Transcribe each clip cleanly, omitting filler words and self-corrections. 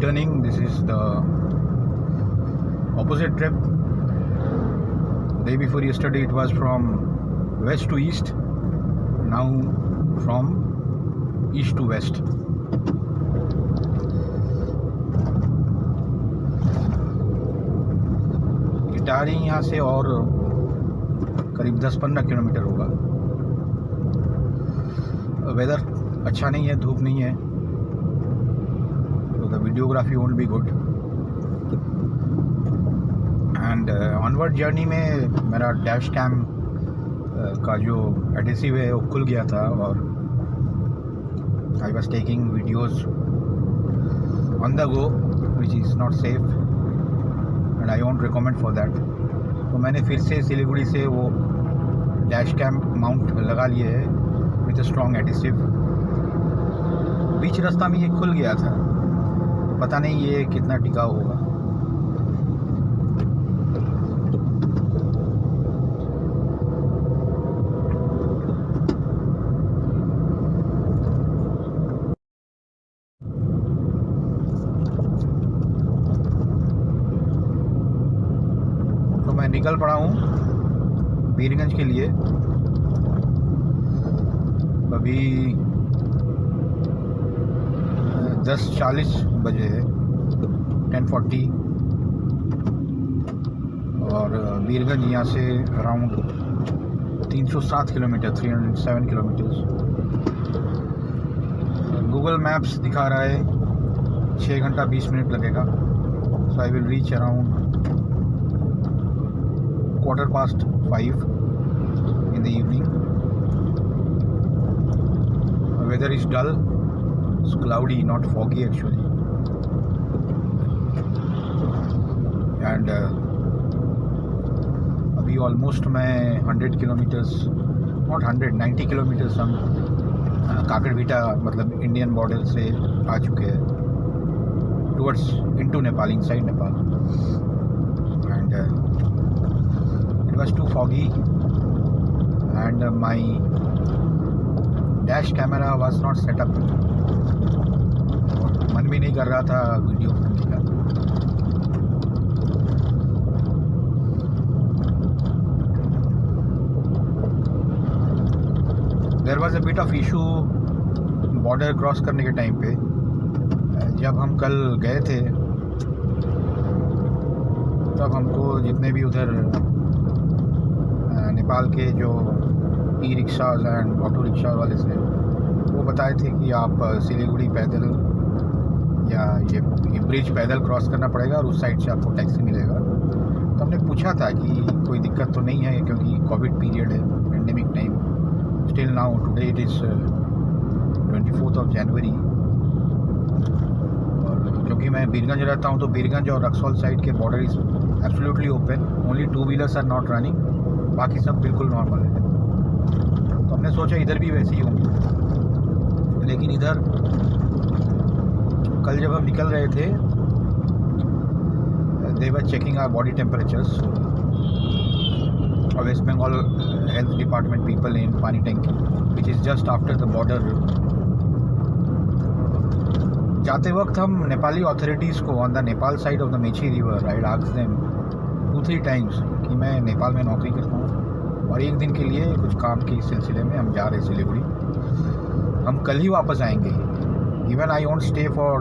returning. This is the opposite trip. Day before yesterday it was from west to east. Now from east to west. Itahari यहाँ से और करीब 10-15 kilometre होगा. Weather अच्छा नहीं है, धूप नहीं है, तो the videography won't be good. And onward journey में मेरा डैश कैम का जो एडहेसिव है वो खुल गया था और I was taking videos on the go which is not safe and I won't recommend for that. तो मैंने फिर से सिलीगुड़ी से वो डैश कैम माउंट लगा लिए है विथ अ स्ट्रॉन्ग एडहेसिव. बीच रास्ता में ये खुल गया था, पता नहीं ये कितना टिकाऊ होगा. तो मैं निकल पड़ा हूँ बीरगंज के लिए. अभी 10:40 बजे है, 10:40. और बीरगंज यहाँ से around 307 kilometre, 307 kilometres. Google maps दिखा रहा है 6 घंटा 20 मिनट लगेगा. So I will reach around 5:15 in the evening. Weather is dull, it's cloudy, not foggy actually. And अभी ऑलमोस्ट मैं 100 किलोमीटर्स, नॉट 100, 90 किलोमीटर्स हम काकड़बीटा मतलब इंडियन बॉर्डर से आ चुके हैं towards into Nepal, inside Nepal. And it was too foggy and my dash camera was not set up. मन भी नहीं कर रहा था वीडियो बनाने का. There was a bit of issue border cross करने के टाइम पे. जब हम कल गए थे तब हमको जितने भी उधर नेपाल के जो ई रिक्शाज एंड ऑटो रिक्शा वाले थे वो बताए थे कि आप सिलीगुड़ी पैदल या ये ब्रिज पैदल क्रॉस करना पड़ेगा और उस साइड से आपको टैक्सी मिलेगा. तो हमने पूछा था कि कोई दिक्कत तो नहीं है क्योंकि कोविड पीरियड है, pandemic time. Still now today it is 24 January. और क्योंकि मैं बीरगंज रहता हूँ तो बीरगंज और रक्सौल साइड के border is absolutely open. Only 2 wheelers are not running, बाकी सब बिल्कुल नॉर्मल है. तो हमने सोचा इधर भी वैसे ही होंगे, लेकिन इधर कल जब हम निकल रहे थे they were checking our body temperatures. और west Bengal health department people in Panitanki which is just after the border. जाते वक्त हम नेपाली अथॉरिटीज़ को on the Nepal side of the Mechi river I asked them 2-3 times कि मैं नेपाल में नौकरी करता हूँ और एक दिन के लिए कुछ काम के सिलसिले में हम जा रहे सिलीगुड़ी. हम कल ही वापस आएंगे. Even I won't stay for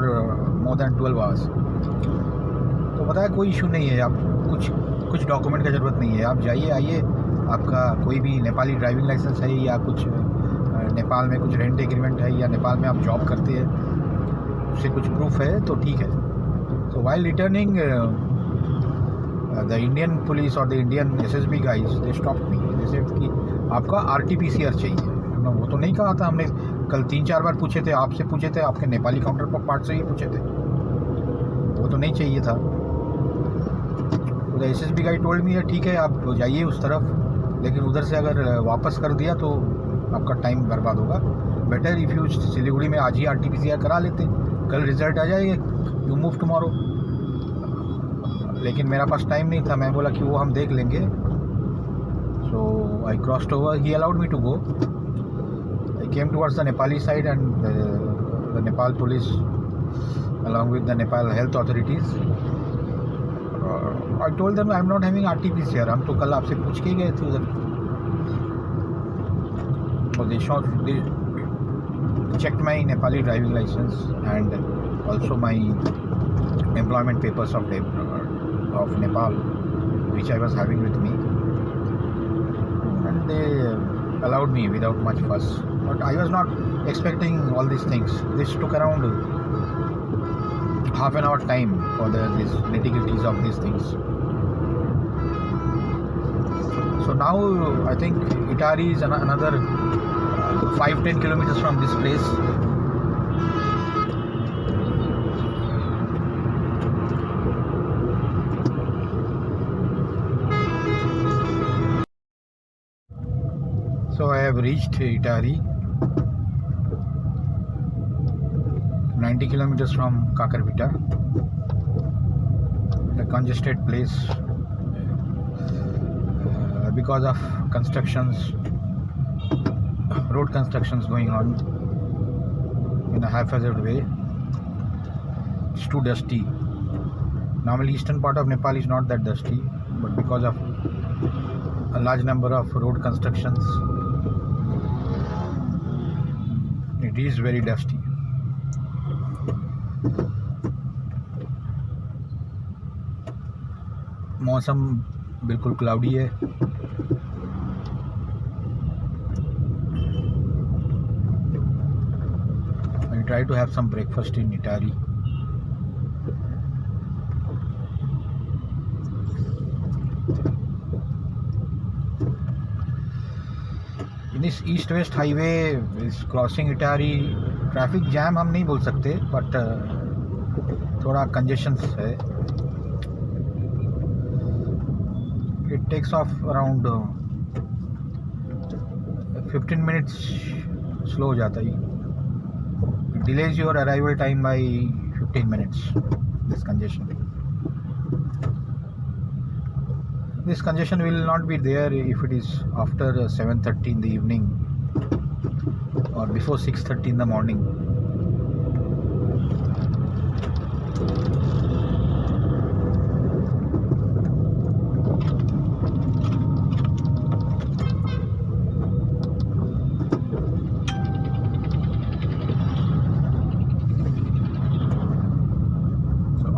more than 12 hours. तो पता है कोई इशू नहीं है. आप कुछ डॉक्यूमेंट का ज़रूरत नहीं है. आप जाइए, आइए, आपका कोई भी नेपाली ड्राइविंग लाइसेंस है या कुछ नेपाल में कुछ रेंट एग्रीमेंट है या नेपाल में आप जॉब करते हैं उससे कुछ प्रूफ है तो ठीक है. So while returning, the Indian police or the Indian SSB guys, they stopped me. They said कि आपका RT-PCR चाहिए. वो तो नहीं कहा था हमने. कल 3-4 बार पूछे थे, आपसे पूछे थे, आपके नेपाली काउंटर पर पार्ट से ही पूछे थे, वो तो नहीं चाहिए था. तो the SSB guy told me ठीक है आप जाइए उस तरफ, लेकिन उधर से अगर वापस कर दिया तो आपका टाइम बर्बाद होगा. बेटर इफ़ यू सिलीगुड़ी में आज ही RT-PCR करा लेते, कल रिजल्ट आ जाएगा, यू मूव टुमारो. लेकिन मेरा पास टाइम नहीं था. मैं बोला कि वो हम देख लेंगे. So I crossed over, he allowed me to go. I came towards the Nepali side and the Nepal police along with the Nepal health authorities. I told them I'm not having RT-PCR. हम तो कल आपसे पूछ के ही गए थे उधर. So they checked my Nepali driving license and also my employment papers of Nepal, which I was having with me, and they allowed me without much fuss. But I was not expecting all these things. This took around half an hour time for these nitty-gritties of these things. So now I think Itari is another 5-10 kilometers from this place. So I have reached Itari, 90 kilometers from Kakarvita, a congested place because of road constructions going on in a haphazard way. It's too dusty. Normally eastern part of Nepal is not that dusty, but because of a large number of road constructions, it is very dusty. मौसम बिल्कुल cloudy है. I try to have some breakfast in Itari. In this east-west highway is crossing Itari. Traffic jam हम नहीं बोल सकते, but थोड़ा congestion है. It takes off around 15 minutes slow हो जाता है. It delays your arrival time by 15 minutes. This congestion will not be there if it is after 7:30 in the evening or before 6:30 in the morning.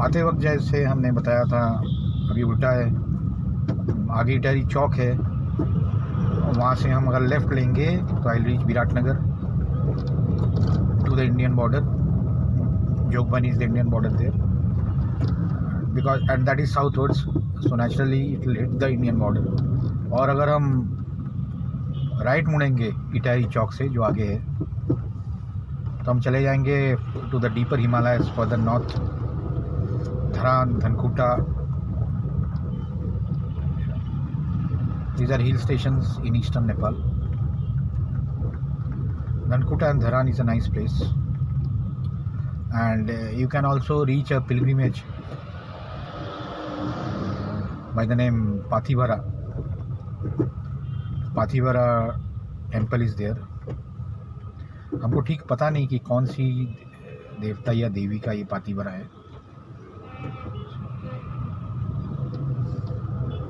आते वक्त जैसे हमने बताया था, अभी उल्टा है. आगे इटारी चौक है, वहाँ से हम अगर लेफ़्ट लेंगे तो I reach Biratnagar to the Indian border. Jogbani is the Indian border there, because and that is southwards, so naturally it will hit the Indian border. और अगर हम राइट मुड़ेंगे इटारी चौक से जो आगे है, तो हम चले जाएंगे to the deeper Himalayas for the north. Dharan, Dhankuta. These are hill stations in eastern Nepal. Dhankuta and Dharan is a nice place, and you can also reach a pilgrimage by the name Pathivara. Pathivara temple is there. हमको ठीक पता नहीं कि कौन सी देवता या देवी का ये पातिवरा है,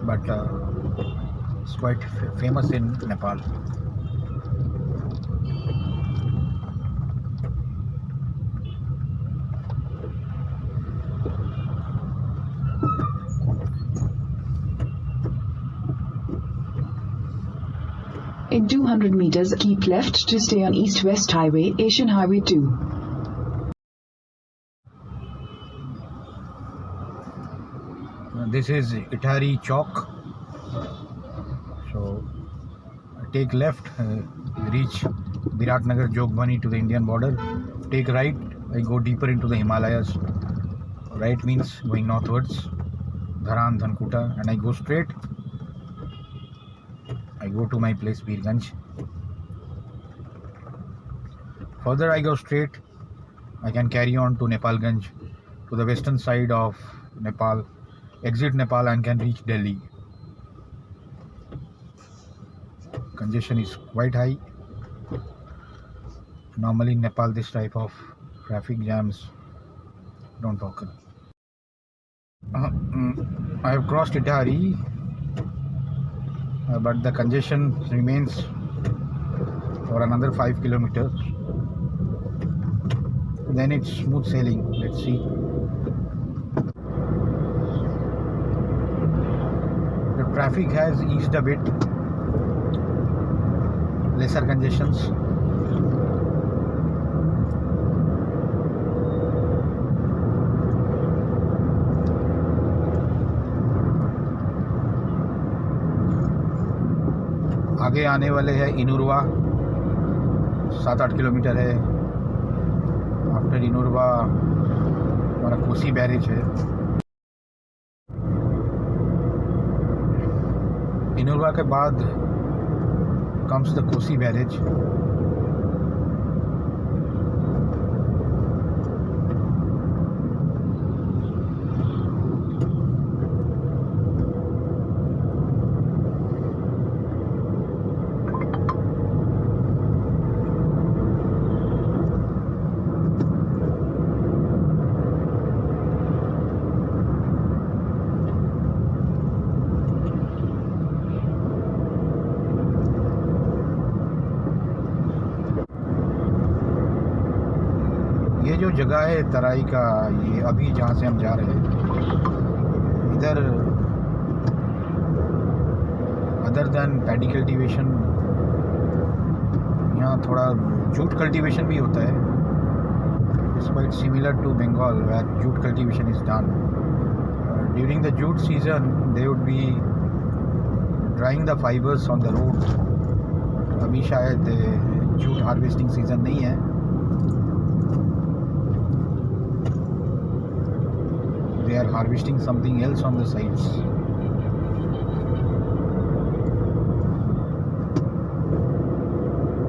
but it's quite famous in Nepal. In 200 meters, keep left to stay on East-West Highway, Asian Highway 2. This is Itari Chowk. So take left, reach Viratnagar, Jogbani to the Indian border. Take right, I go deeper into the Himalayas. Right means going northwards, Dharan, Dhankuta, and I go straight. I go to my place Birganj. Further I go straight, I can carry on to Nepalganj, to the western side of Nepal, exit Nepal and can reach Delhi. Congestion is quite high. Normally in Nepal this type of traffic jams Don't talk. I have crossed Itahari, but the congestion remains for another 5 kilometers. Then it's smooth sailing. Let's see. The traffic has eased a bit. Lesser congestions. आगे आने वाले हैं इनुरवा, 7-8 kilometre है. After इनुरवा हमारा Kosi barrage है. इनुरवा के बाद comes the Kosi barrage. ये जो जगह है तराई का, ये अभी जहाँ से हम जा रहे हैं, इधर अदर देन पैडी कल्टीवेशन, यहाँ थोड़ा जूट कल्टीवेशन भी होता है. It's quite similar to Bengal where jute cultivation is done. During the jute season they would be drying the fibres on the road. अभी शायद जूट हार्वेस्टिंग सीजन नहीं है. They are harvesting something else on the sides.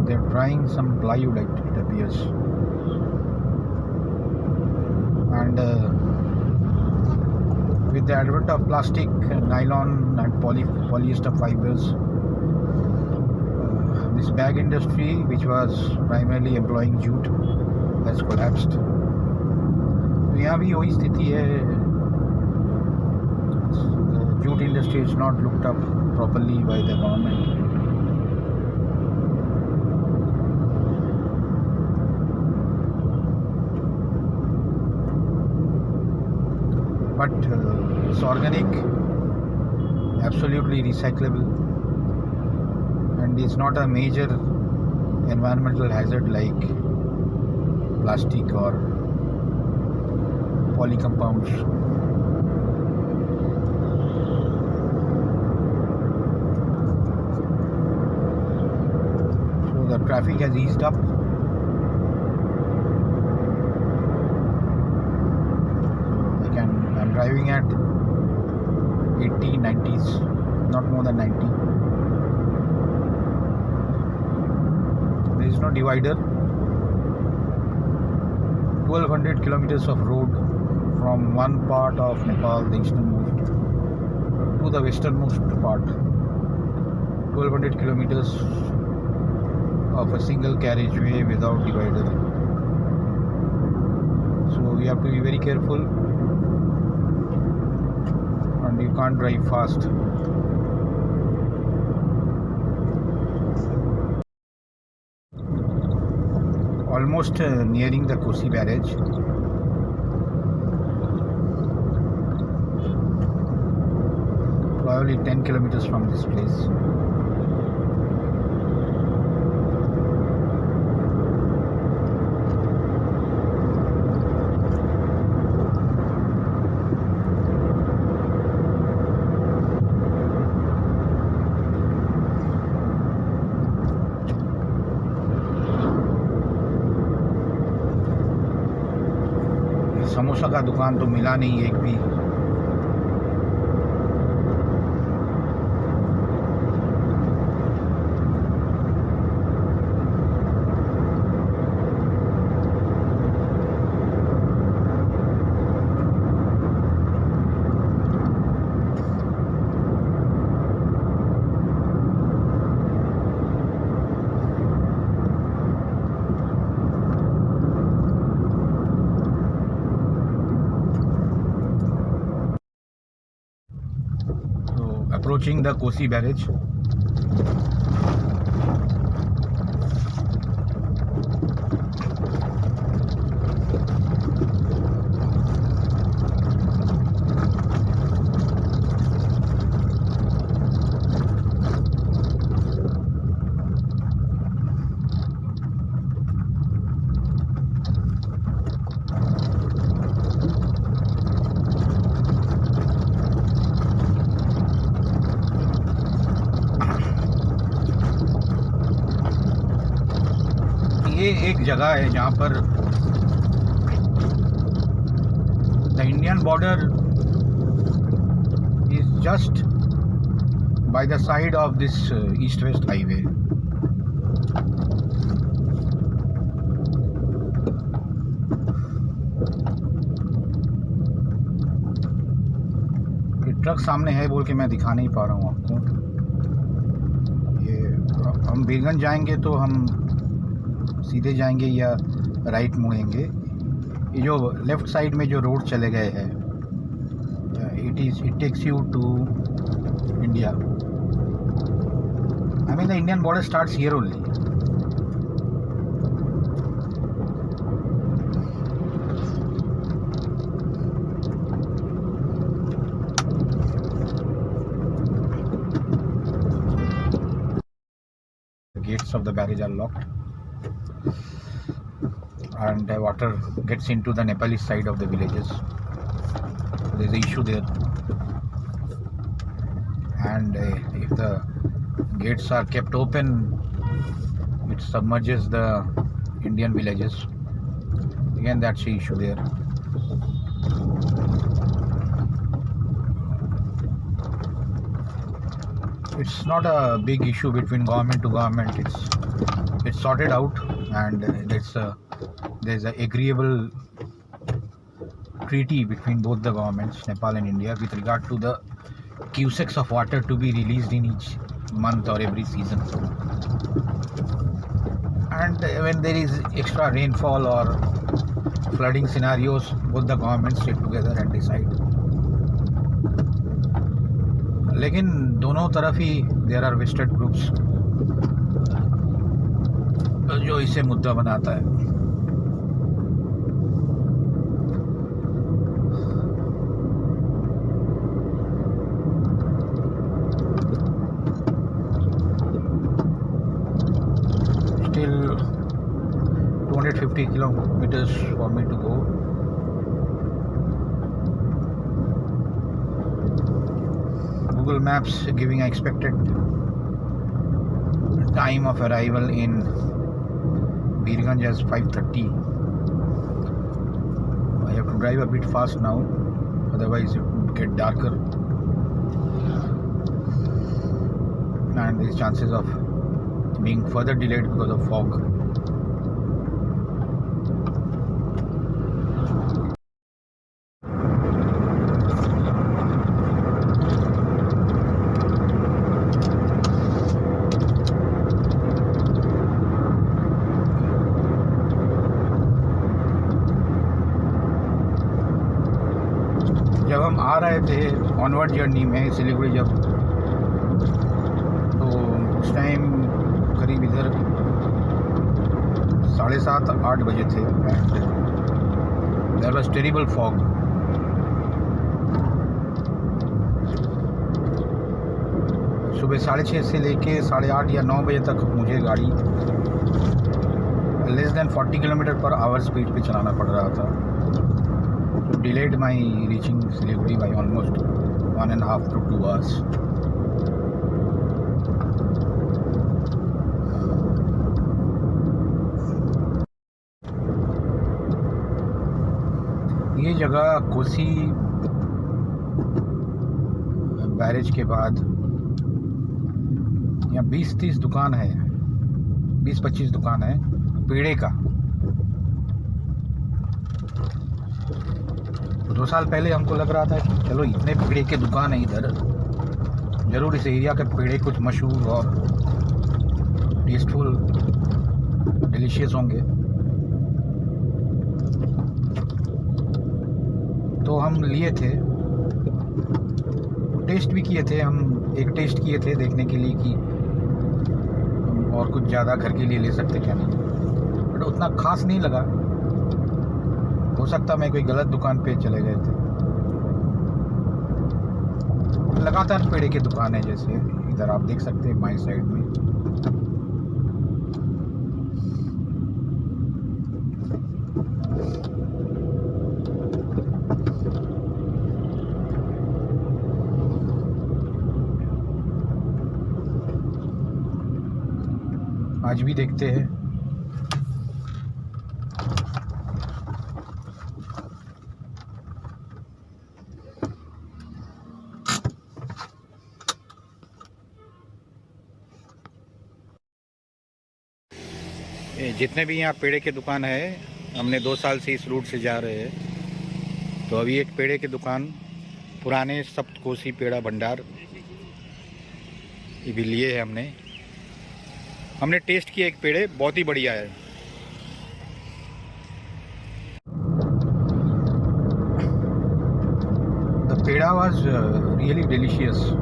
They are drying some plywood, it appears. And with the advent of plastic, nylon and polyester fibers, this bag industry, which was primarily employing jute, has collapsed. तो यहाँ भी वही स्थिति है. Jute industry is not looked up properly by the government. But it's organic, absolutely recyclable, and it's not a major environmental hazard like plastic or polycompounds. The traffic has eased up. I'm driving at 80, 90s, not more than 90. There is no divider. 1200 kilometers of road from one part of Nepal, the easternmost, to the westernmost part. 1200 kilometers of a single carriageway without divider. So you have to be very careful, and you can't drive fast. Almost nearing the Kosi barrage. Probably 10 kilometers from this place. Samosa का दुकान तो मिला नहीं एक भी. approaching the Kosi barrage. ये एक जगह है जहाँ पर the Indian border is just by the side of this east west highway. Truck सामने है बोल के मैं दिखा नहीं पा रहा हूँ आपको. ये हम बीरगंज जाएंगे तो हम सीधे जाएंगे या राइट मुड़ेंगे. ये जो लेफ़्ट साइड में जो रोड चले गए हैं, it takes you to India. I mean the Indian border starts here only. The gates of the barrage are locked. And the water gets into the Nepalese side of the villages. There is an issue there, and if the gates are kept open, it submerges the Indian villages. Again, that's the issue there. It's not a big issue between government to government. It's sorted out, and there's an agreeable treaty between both the governments, Nepal and India, with regard to the cusecs of water to be released in each month or every season. And when there is extra rainfall or flooding scenarios, both the governments sit together and decide. लेकिन दोनों तरफ ही there are vested groups जो इसे मुद्दा बनाता है. Still 250 kilometers for me to go. Google Maps giving expected time of arrival in Birganj as 5:30. I have to drive a bit fast now, otherwise it would get darker, and there is chances of being further delayed because of fog. जब हम आ रहे थे onward journey में सिलीगुड़ी जब, तो उस time करीब इधर 7:30-8 बजे थे, and there was terrible fog. सुबह 6:30 से लेके 8:30 या 9 बजे तक मुझे गाड़ी less than 40 kilometre per hour speed पे चलाना पड़ रहा था. Delayed my reaching Siliguri by almost 1.5 to 2 hours. ये जगह कोसी बैरेज के बाद यहाँ 20-30 दुकान है, 20-25 दुकान है पेड़े का. 2 साल पहले हमको लग रहा था कि चलो इतने पेड़े के दुकान है इधर, ज़रूर इस एरिया के पेड़े कुछ मशहूर और टेस्टफुल डिलीशियस होंगे. तो हम लिए थे, टेस्ट भी किए थे हम, एक टेस्ट किए थे देखने के लिए कि हम और कुछ ज़्यादा घर के लिए ले सकते क्या नहीं, बट उतना खास नहीं लगा। हो सकता मैं कोई गलत दुकान पे चले गए थे। लगातार पेड़े की दुकान है, जैसे इधर आप देख सकते हैं बाएं साइड में। आज भी देखते हैं। जितने भी यहाँ पेड़े की दुकान है, हमने 2 साल से इस रूट से जा रहे हैं, तो अभी एक पेड़े की दुकान पुराने सप्तकोशी पेड़ा भंडार ये भी लिए है हमने टेस्ट किया एक पेड़े, बहुत ही बढ़िया है। The peda was really delicious.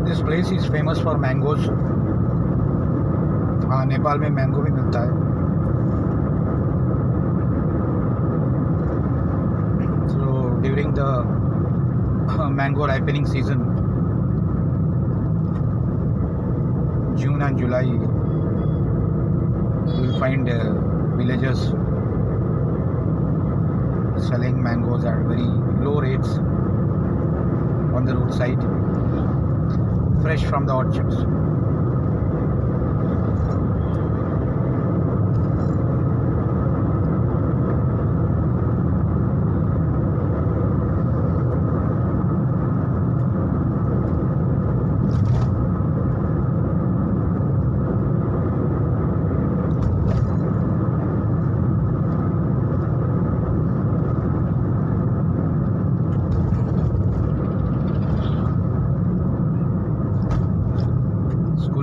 This place is famous for mangoes. हाँ, नेपाल में मैंगो भी मिलता है। So during the mango ripening season, June and July, you will find villagers selling mangoes at very low rates on the roadside, fresh from the orchards.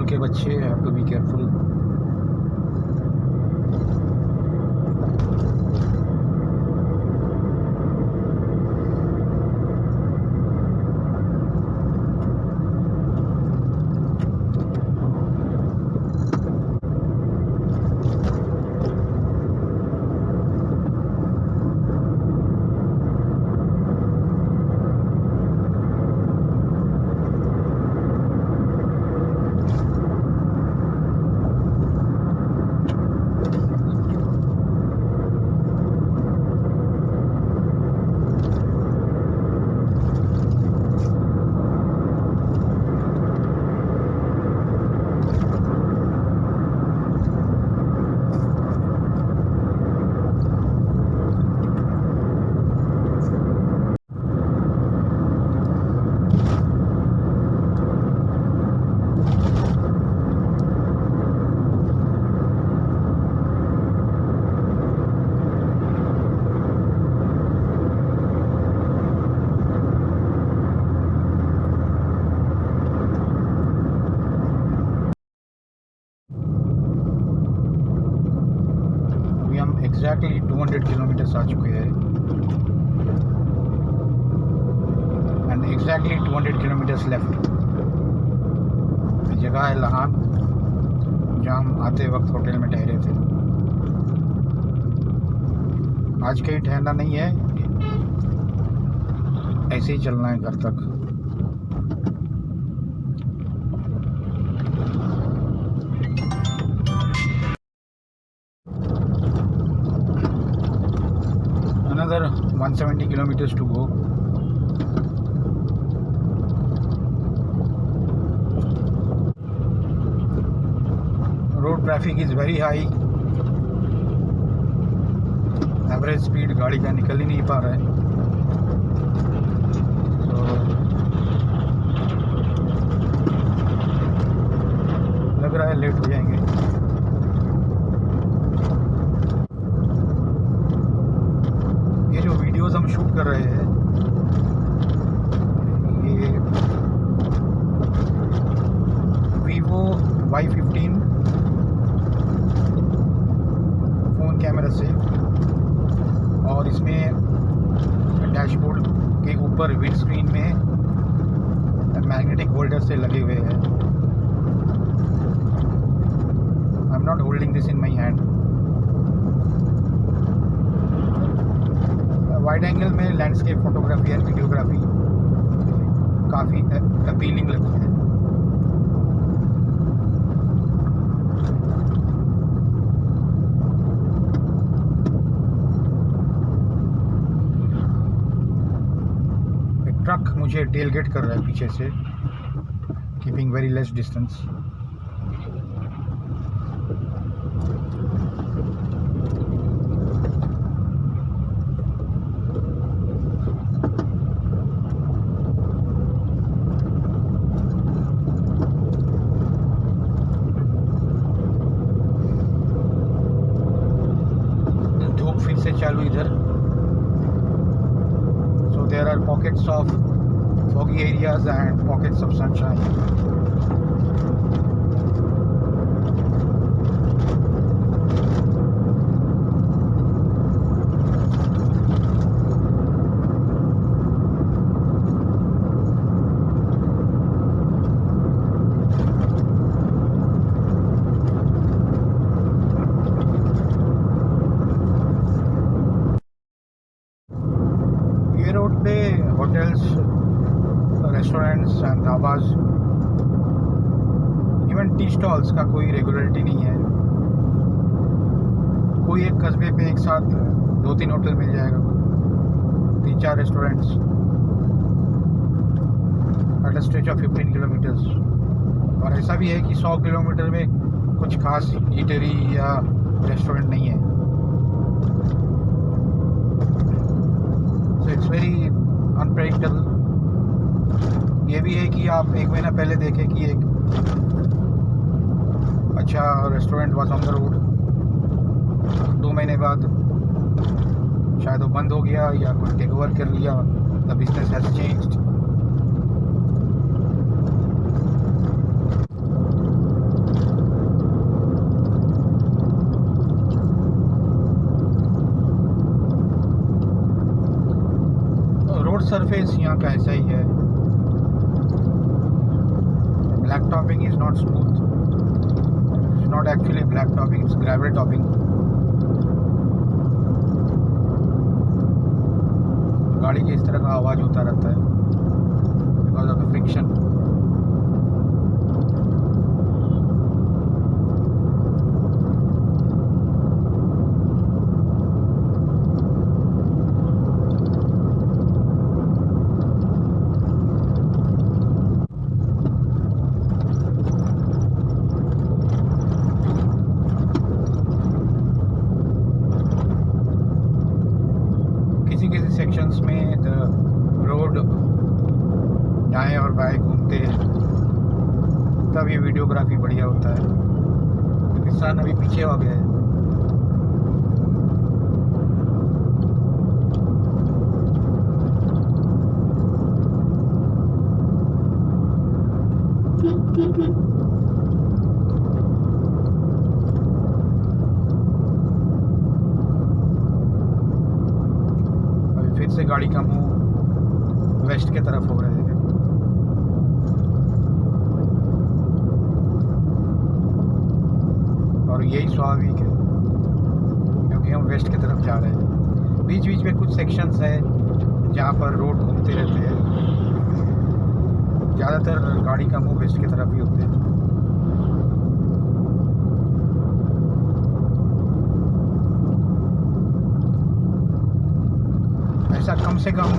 के बच्चे have to be careful. Exactly 200 kilometres आ चुके हैं and exactly 200 kilometres left. जगह है लहान, जहाँ हम आते वक्त होटल में ठहरे थे। आज कहीं ठहरना नहीं है, ऐसे ही चलना है घर तक। Another 170 kilometers to go. Road traffic is very high. Average speed गाड़ी का निकल ही नहीं पा रहा है, तो लग रहा है लेट हो जाएंगे। ये जो वीडियोस हम शूट कर रहे हैं, ये Vivo Y15 फ़ोन कैमरा से, और इसमें डैशबोर्ड के ऊपर विंड स्क्रीन में मैग्नेटिक होल्डर से लगे हुए हैं। I am not holding this in my hand. Wide angle में लैंडस्केप फोटोग्राफी एंड वीडियोग्राफी काफ़ी अपीलिंग लगती है। ट्रक मुझे टेलगेट कर रहा है पीछे से, कीपिंग वेरी लेस डिस्टेंस। धूप फिर से चालू इधर। There are pockets of foggy areas and pockets of sunshine. Road पे hotels, restaurants and dhabas, even tea stalls का कोई रेगुलरिटी नहीं है। कोई एक कस्बे पे एक साथ 2-3 होटल मिल जाएगा, 3-4 restaurants at a stretch of 15 kilometres. और ऐसा भी है कि 100 किलोमीटर में कुछ खास ईटरी या रेस्टोरेंट नहीं है। It's very unpredictable. ये भी है कि आप 1 महीना पहले देखें कि एक अच्छा restaurant was on the road, 2 महीने बाद शायद वो बंद हो गया या कोई टेक ओवर कर लिया, the business has changed. Surface यहाँ का ऐसा ही है। Black topping is not smooth, it's not actually black topping, it's gravel topping. गाड़ी के इस तरह का आवाज़ होता रहता है बिकॉज ऑफ द फ्रिक्शन। किसी सेक्शंस में द रोड दाएं और बाएं घूमते हैं, तब ये वीडियोग्राफी बढ़िया होता है। तो किसान अभी पीछे हो गया है। फिर से गाड़ी का मुंह वेस्ट के तरफ हो रहा है, और यही स्वाभाविक है क्योंकि हम वेस्ट की तरफ जा रहे हैं। बीच बीच में कुछ सेक्शंस है जहाँ पर रोड घूमते रहते हैं। ज़्यादातर गाड़ी का मुंह वेस्ट की तरफ ही होते हैं। ऐसा कम से कम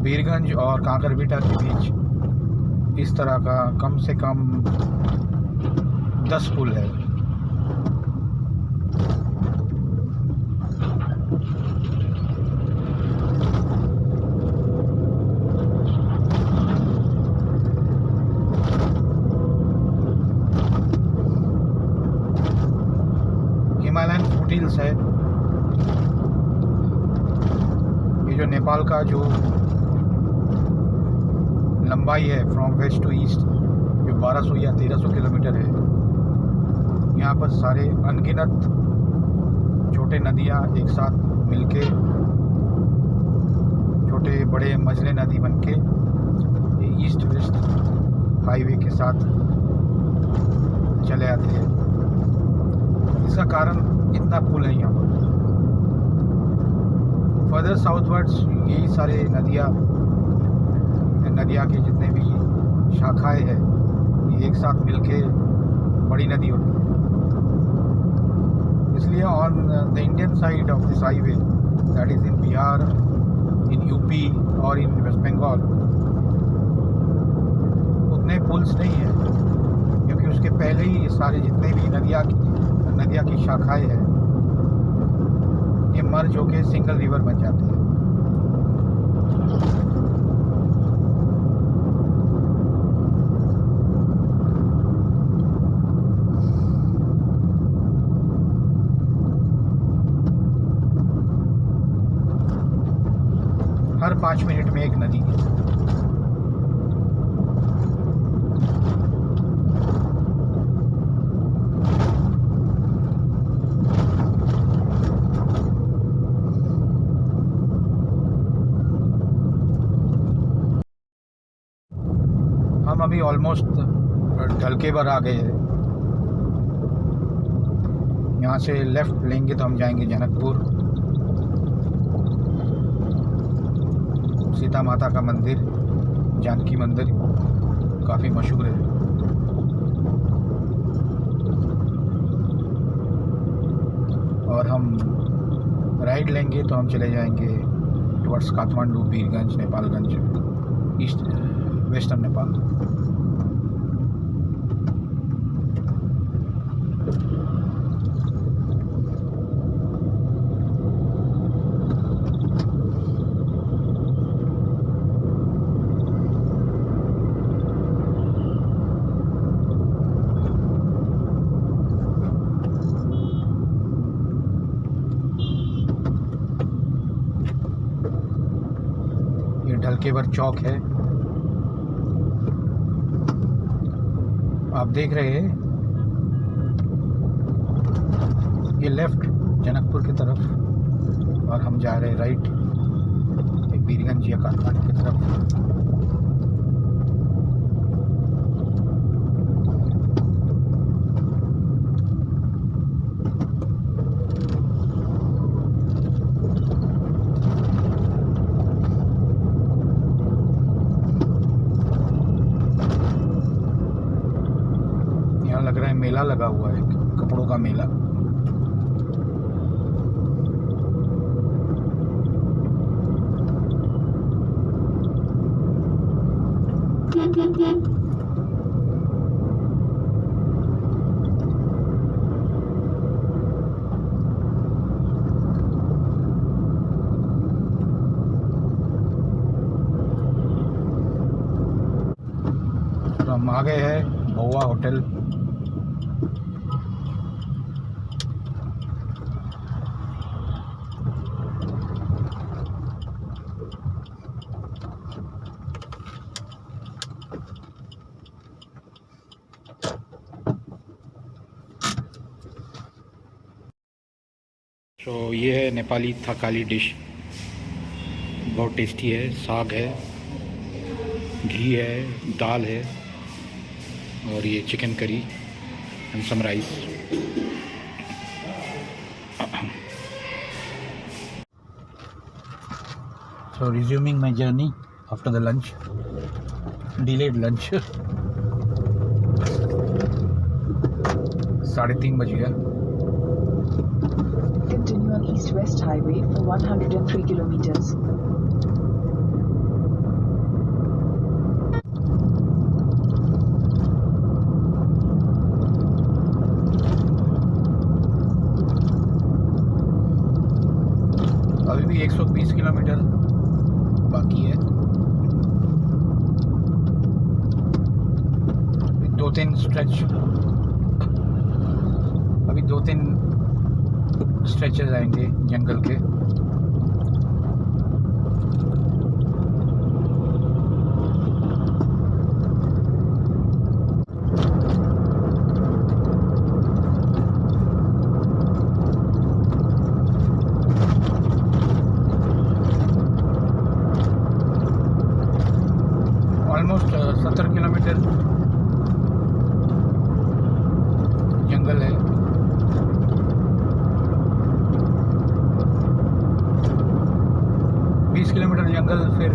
बीरगंज और कांकरबिटा के बीच इस तरह का कम से कम 10 पुल है। हिमालयन फुटहिल्स है। ये जो नेपाल का जो लंबाई है फ्रॉम वेस्ट टू ईस्ट जो 1200 या 1300 किलोमीटर है, यहाँ पर सारे अनगिनत छोटे नदियाँ एक साथ मिलके छोटे बड़े मझले नदी बनके ये ईस्ट वेस्ट हाईवे के साथ चले आते हैं। इसका कारण इतना पुल है यहाँ पर। फर्दर साउथवर्ड्स यही सारे नदियाँ के जितने भी शाखाएं हैं ये एक साथ मिलके बड़ी नदी होती है। इसलिए on the Indian side of this highway that is in Bihar, in UP और इन वेस्ट बंगाल उतने पुल्स नहीं हैं, क्योंकि उसके पहले ही सारे जितने भी नदियाँ की शाखाएं हैं ये मर्ज होके सिंगल रिवर बन जाती है। हर 5 मिनट में एक नदी है। हम अभी ऑलमोस्ट ढलकेबर आ गए हैं। यहाँ से लेफ़्ट लेंगे तो हम जाएंगे जनकपुर। सीता माता का मंदिर, जानकी मंदिर काफ़ी मशहूर है। और हम राइट लेंगे तो हम चले जाएंगे towards Kathmandu, Birgunj, Nepalgunj, east western Nepal. ये ढलकेबर चौक है, आप देख रहे हैं। ये लेफ्ट जनकपुर की तरफ और हम जा रहे हैं राइट बीरगंज या काठमांडू की तरफ। लग रहा है मेला लगा हुआ है, कपड़ों का मेला। तो हम आ गए हैं भौवा होटल। तो ये है नेपाली थकाली डिश, बहुत टेस्टी है। साग है, घी है, दाल है और ये chicken curry and some rice. So resuming my journey after the lunch, delayed lunch. 3:30 बज गया. Continue on East-West Highway for 103 kilometers. अभी भी 120 किलोमीटर बाकी है. दो तीन स्ट्रेचेस आएंगे जंगल के. ऑलमोस्ट 70 किलोमीटर जंगल है. किलोमीटर जंगल, फिर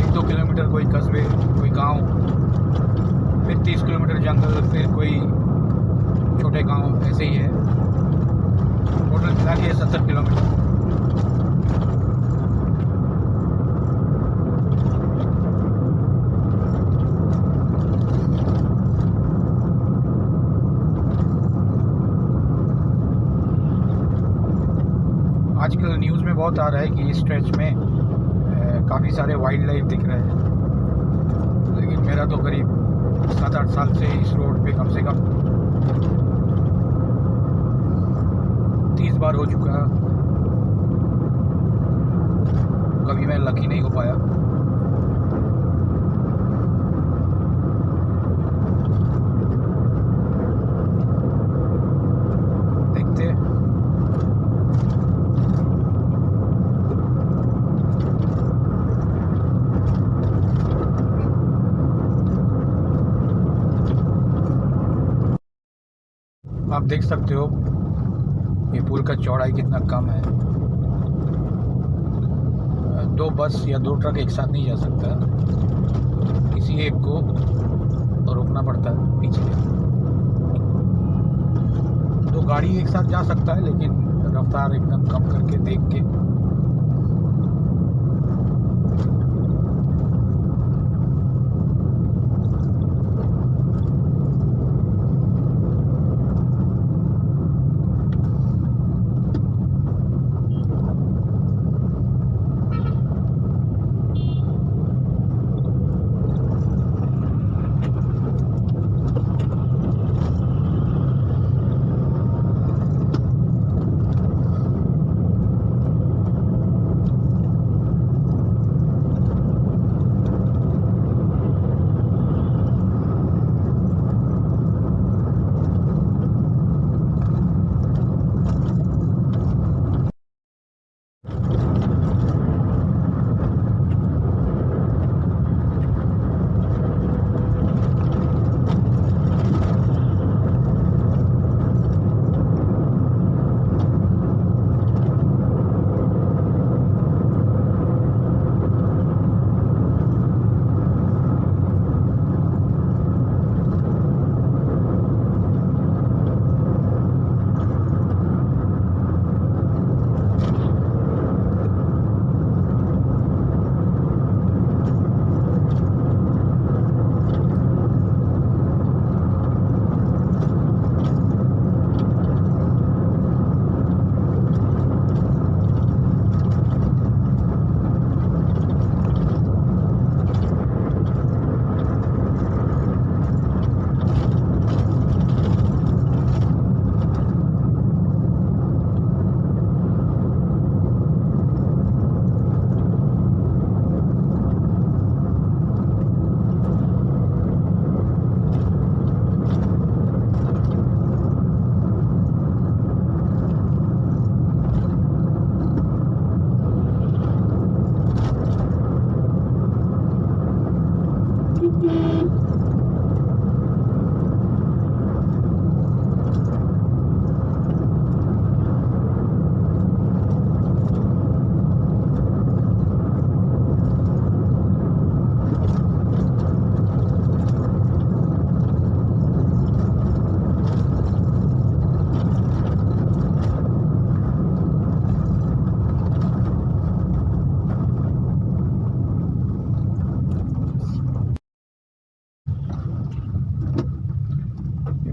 1-2 किलोमीटर कोई कस्बे, कोई गांव, फिर 30 किलोमीटर जंगल, फिर कोई छोटे गांव. ऐसे ही है. टोटल मिला के 70 किलोमीटर. आजकल न्यूज़ में बहुत आ रहा है कि इस स्ट्रेच में काफ़ी सारे वाइल्ड लाइफ दिख रहे हैं. लेकिन मेरा तो करीब 7-8 साल से इस रोड पे कम से कम 30 बार हो चुका. कभी मैं लकी नहीं हो पाया. देखते हैं. आप देख सकते हो ये पुल का चौड़ाई कितना कम है. 2 बस या 2 ट्रक एक साथ नहीं जा सकता. किसी एक को रोकना पड़ता है पीछे. 2 गाड़ी एक साथ जा सकता है, लेकिन रफ्तार एकदम कम करके देख के.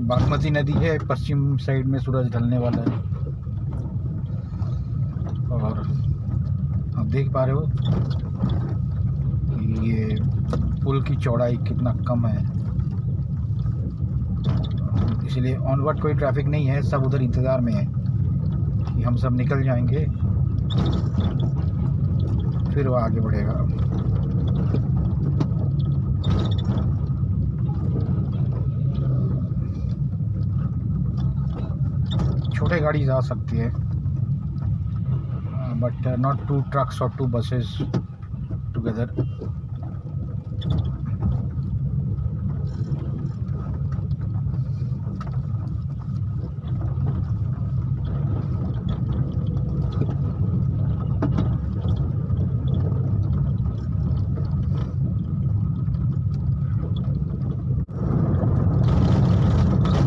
बागमती नदी है, पश्चिम साइड में सूरज ढलने वाला है। और आप देख पा रहे हो कि ये पुल की चौड़ाई कितना कम है, इसलिए ऑनवर्ड कोई ट्रैफिक नहीं है। सब उधर इंतज़ार में है कि हम सब निकल जाएंगे, फिर वो आगे बढ़ेगा। छोटे गाड़ी जा सकती है, बट नॉट 2 ट्रक्स और 2 buses together.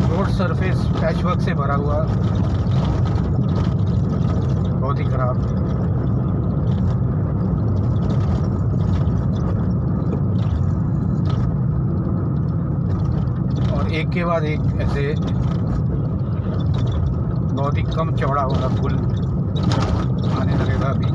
Road surface patchwork से भरा हुआ, बहुत ही खराब। और एक के बाद एक ऐसे बहुत ही कम चौड़ा होगा पुल आने लगेगा अभी।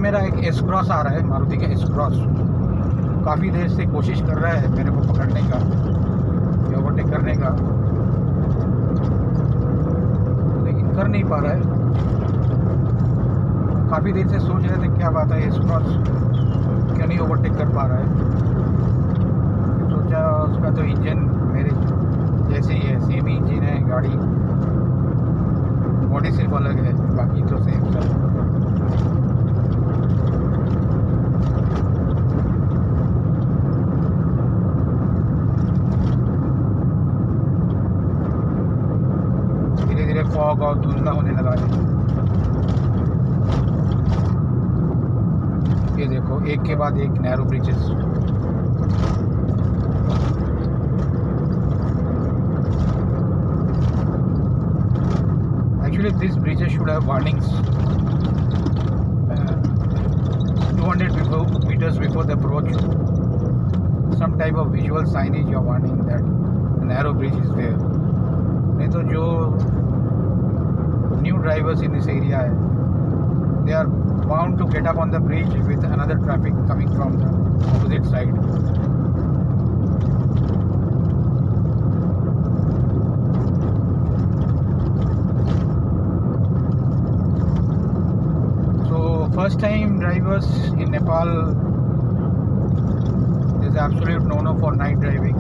मेरा एक एस क्रॉस आ रहा है, मारुति का एस क्रॉस। काफ़ी देर से कोशिश कर रहा है मेरे को पकड़ने का, ओवरटेक करने का, लेकिन कर नहीं पा रहा है। काफ़ी देर से सोच रहे थे क्या बात है, एस क्रॉस क्यों नहीं ओवरटेक कर पा रहा है। सोचा उसका तो इंजन मेरे जैसे ही है, सेम ही इंजन है गाड़ी, बॉडी सिर्फ अलग है, बाकी तो सेम सब। फॉग और धुंधला होने लगा है। ये देखो, एक के बाद एक narrow bridges. Actually this bridges should have warnings 200 meters before the approach, some type of visual signage or warning that a narrow bridge is there. नहीं तो जो new drivers in this area, they are bound to get up on the bridge with another traffic coming from the opposite side. So first time drivers in Nepal, there is absolute no-no for night driving.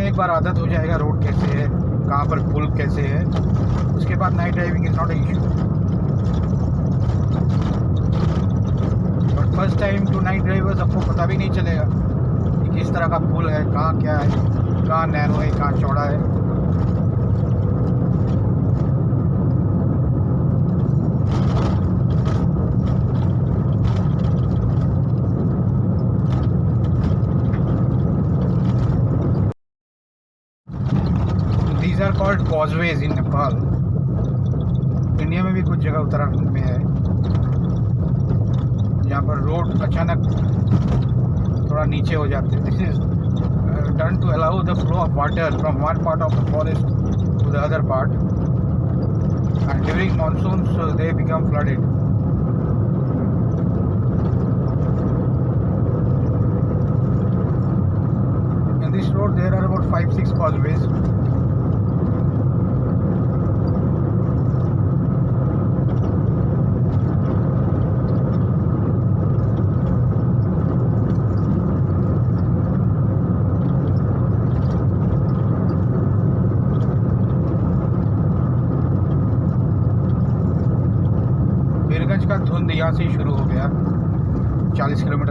एक बार आदत हो जाएगा road कैसे है, कहाँ पर पुल कैसे है, उसके बाद night driving is not a issue. But first time to night drivers आपको पता भी नहीं चलेगा कि किस तरह का पुल है, कहाँ क्या है, कहाँ नैरो है, कहाँ चौड़ा है। These are called causeways in Nepal. India में भी कुछ जगह उत्तराखंड में है जहाँ पर रोड अचानक थोड़ा नीचे हो जाते हैं। This is done to allow the flow of water from one part of the forest to the other part, and during monsoons they become flooded. In this road there are about 5-6 causeways.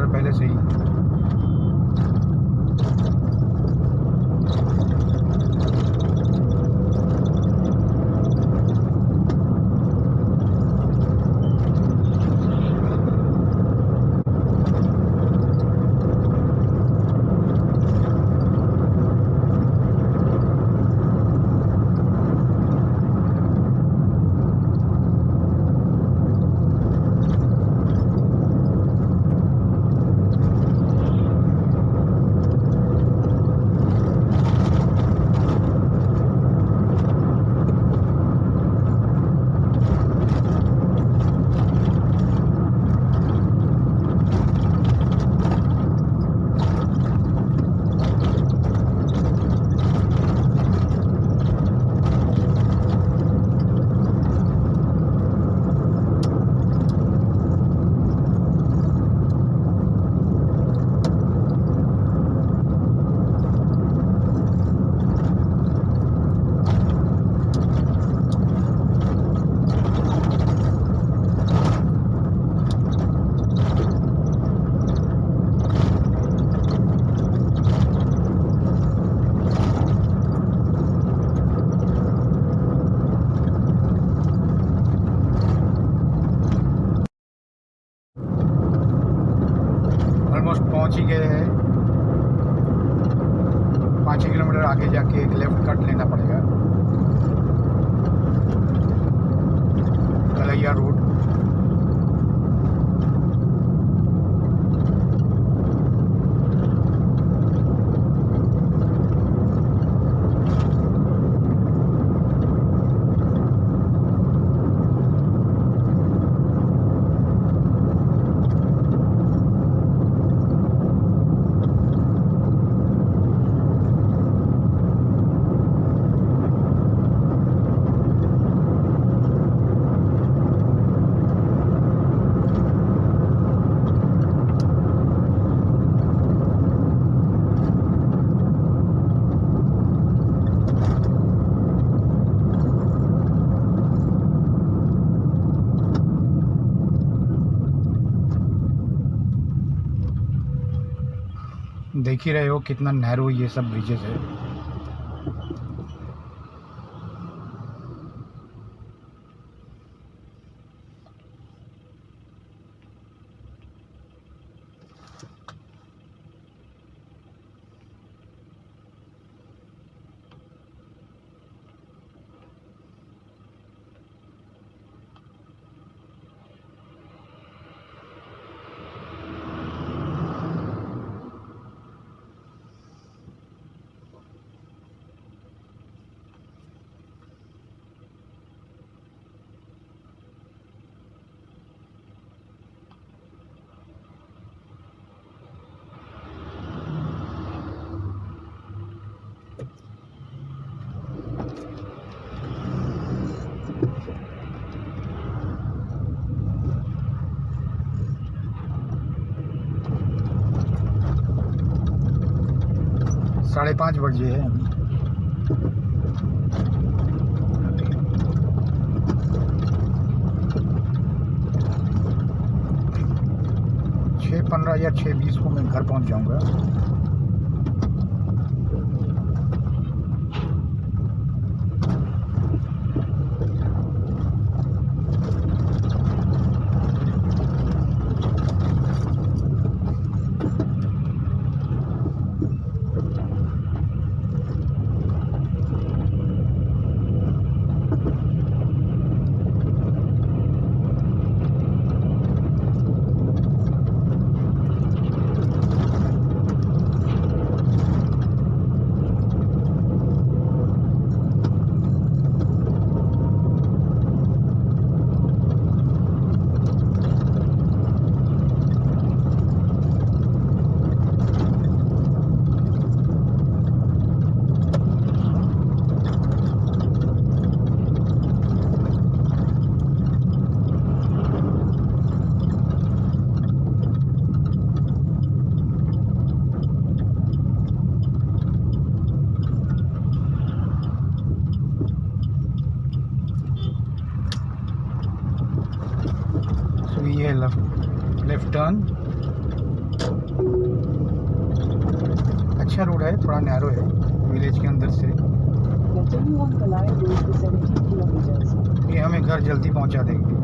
Kilometre पहले से ही। Almost पहुंच ही गए हैं। 5 kilometre आगे जाके एक left cut लेना पड़ेगा, कलैया रोड। देख ही रहे हो कितना नैरो ये सब ब्रिजेस है। साढ़े 5 बजे है अभी। छः 15 या 6:20 को मैं घर पहुंच जाऊंगा। अच्छा रोड है, थोड़ा नैरो है विलेज के अंदर से। Continue on Kalai Road for 17 kilometers. ये हमें घर जल्दी पहुंचा देगी।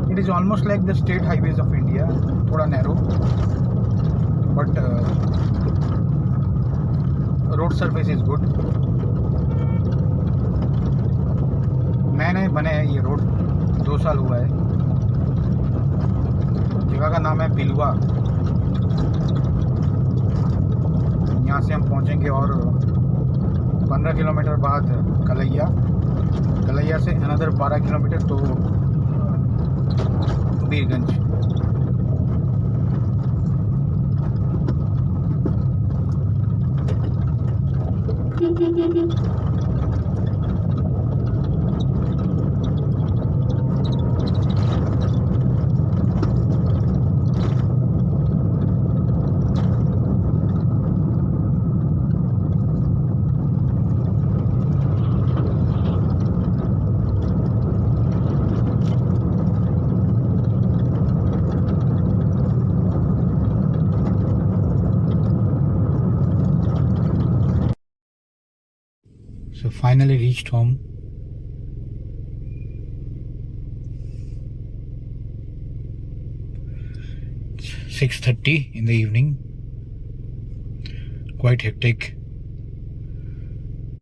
It is almost like the state highways of India, थोड़ा narrow, but road surface is good. नए नए बने हैं ये रोड, 2 साल हुआ है। जगह का नाम है बिलवा। यहाँ से हम पहुँचेंगे और 15 किलोमीटर बाद कलैया, कलैया से अनदर 12 किलोमीटर तो Birgunj. So finally reached home. It's 6:30 in the evening. Quite hectic.